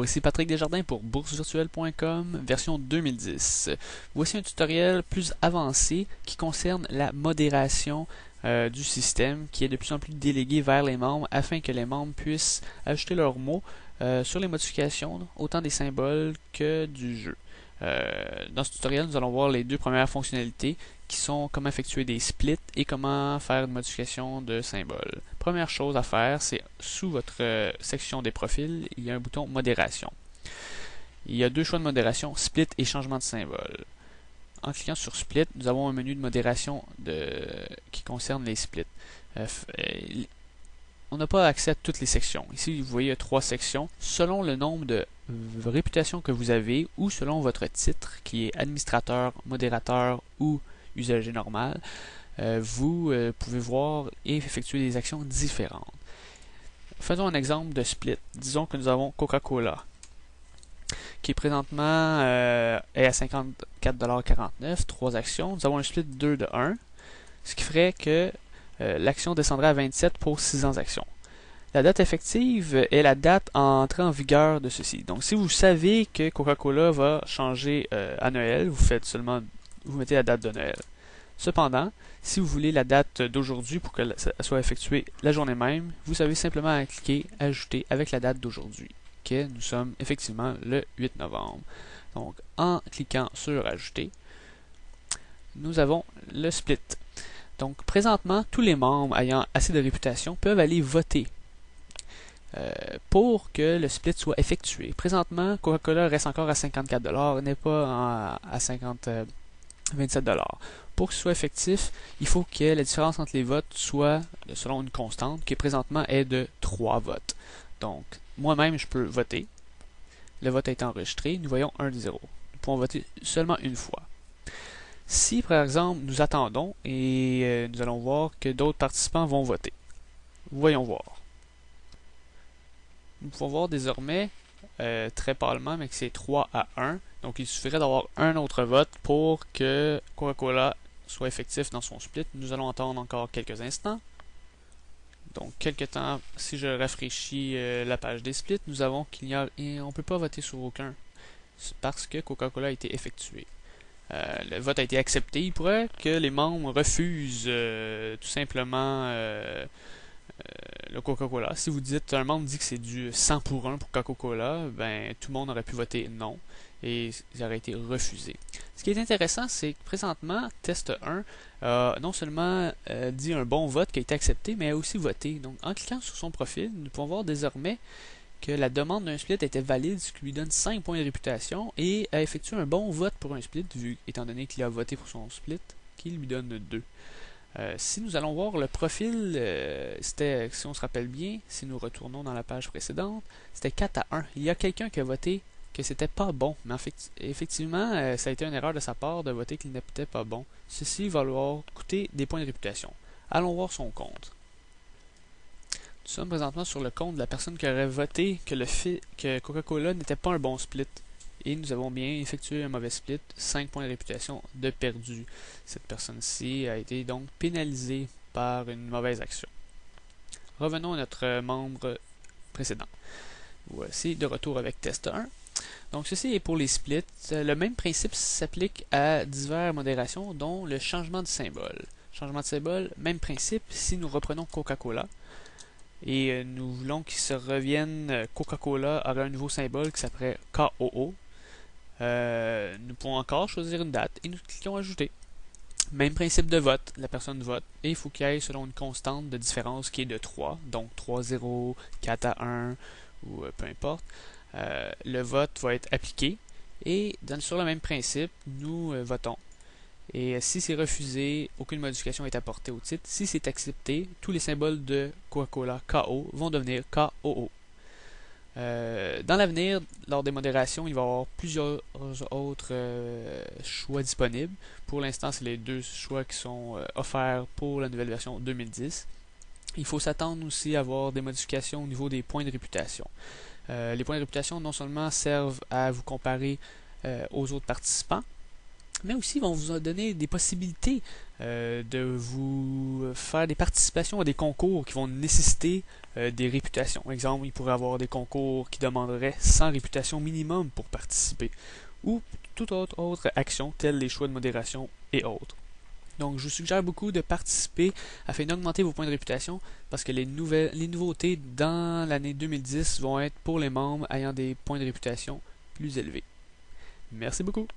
ici Patrick Desjardins pour boursevirtuelle.com, version 2010. Voici un tutoriel plus avancé qui concerne la modération du système qui est de plus en plus délégué vers les membres afin que les membres puissent ajouter leurs mots sur les modifications, autant des symboles que du jeu. Dans ce tutoriel, nous allons voir les deux premières fonctionnalités qui sont comment effectuer des splits et comment faire une modification de symboles. Première chose à faire, c'est sous votre section des profils, il y a un bouton modération. Il y a deux choix de modération, split et changement de symbole. En cliquant sur split, nous avons un menu de modération qui concerne les splits. On n'a pas accès à toutes les sections. Ici, vous voyez, il y a 3 sections. Selon le nombre de réputations que vous avez ou selon votre titre, qui est administrateur, modérateur ou usager normal, vous pouvez voir et effectuer des actions différentes. Faisons un exemple de split. Disons que nous avons Coca-Cola, qui présentement est à 54,49 $, 3 actions. Nous avons un split 2 de 1, ce qui ferait que l'action descendrait à 27 pour 600 actions. La date effective est la date entrée en vigueur de ceci. Donc, si vous savez que Coca-Cola va changer à Noël, vous mettez la date de Noël. Cependant, si vous voulez la date d'aujourd'hui pour que ça soit effectué la journée même, vous avez simplement à cliquer Ajouter avec la date d'aujourd'hui, que nous sommes effectivement le 8 novembre. Donc, en cliquant sur Ajouter, nous avons le split. Donc, présentement, tous les membres ayant assez de réputation peuvent aller voter pour que le split soit effectué. Présentement, Coca-Cola reste encore à 54 $, n'est pas à 27 $. Pour que ce soit effectif, il faut que la différence entre les votes soit selon une constante qui présentement est de 3 votes. Donc, moi-même, je peux voter. Le vote a été enregistré. Nous voyons 1 de 0. Nous pouvons voter seulement une fois. Si, par exemple, nous attendons et nous allons voir que d'autres participants vont voter. Voyons voir. Nous pouvons voir désormais, très pâlement, mais que c'est 3 à 1. Donc, il suffirait d'avoir un autre vote pour que Coca-Cola soit effectif dans son split. Nous allons attendre encore quelques instants. Donc, quelques temps, si je rafraîchis la page des splits, nous avons on ne peut pas voter sur aucun parce que Coca-Cola a été effectué. Le vote a été accepté. Il pourrait que les membres refusent tout simplement le Coca-Cola. Si vous dites, un membre dit que c'est du 100 pour 1 pour Coca-Cola, ben tout le monde aurait pu voter non et il aurait été refusé. Ce qui est intéressant, c'est que présentement, test 1 non seulement dit un bon vote qui a été accepté, mais a aussi voté. Donc, en cliquant sur son profil, nous pouvons voir désormais que la demande d'un split était valide, ce qui lui donne 5 points de réputation, et a effectué un bon vote pour un split, étant donné qu'il a voté pour son split, qui lui donne 2. Si nous allons voir le profil, si on se rappelle bien, si nous retournons dans la page précédente, c'était 4 à 1. Il y a quelqu'un qui a voté que c'était pas bon, mais effectivement, ça a été une erreur de sa part de voter qu'il n'était pas bon. Ceci va lui coûter des points de réputation. Allons voir son compte. Nous sommes présentement sur le compte de la personne qui aurait voté que Coca-Cola n'était pas un bon split. Et nous avons bien effectué un mauvais split, 5 points de réputation de perdu. Cette personne-ci a été donc pénalisée par une mauvaise action. Revenons à notre membre précédent. Voici de retour avec test 1. Donc ceci est pour les splits. Le même principe s'applique à diverses modérations, dont le changement de symbole. Changement de symbole, même principe si nous reprenons Coca-Cola. Et nous voulons qu'il se revienne, Coca-Cola aura un nouveau symbole qui s'appelle KOO. Nous pouvons encore choisir une date et nous cliquons Ajouter. Même principe de vote, la personne vote et il faut qu'il aille selon une constante de différence qui est de 3, donc 3 0, 4 à 1 ou peu importe. Le vote va être appliqué et sur le même principe, nous votons. Et si c'est refusé, aucune modification est apportée au titre. Si c'est accepté, tous les symboles de Coca-Cola KO vont devenir KOO. Dans l'avenir, lors des modérations, il va y avoir plusieurs autres choix disponibles. Pour l'instant, c'est les deux choix qui sont offerts pour la nouvelle version 2010. Il faut s'attendre aussi à avoir des modifications au niveau des points de réputation. Les points de réputation non seulement servent à vous comparer aux autres participants, mais aussi vont vous donner des possibilités de vous faire des participations à des concours qui vont nécessiter des réputations. Exemple, il pourrait avoir des concours qui demanderaient 100 réputations minimum pour participer, ou toute autre action, telle les choix de modération et autres. Donc, je vous suggère beaucoup de participer afin d'augmenter vos points de réputation parce que les nouveautés dans l'année 2010 vont être pour les membres ayant des points de réputation plus élevés. Merci beaucoup!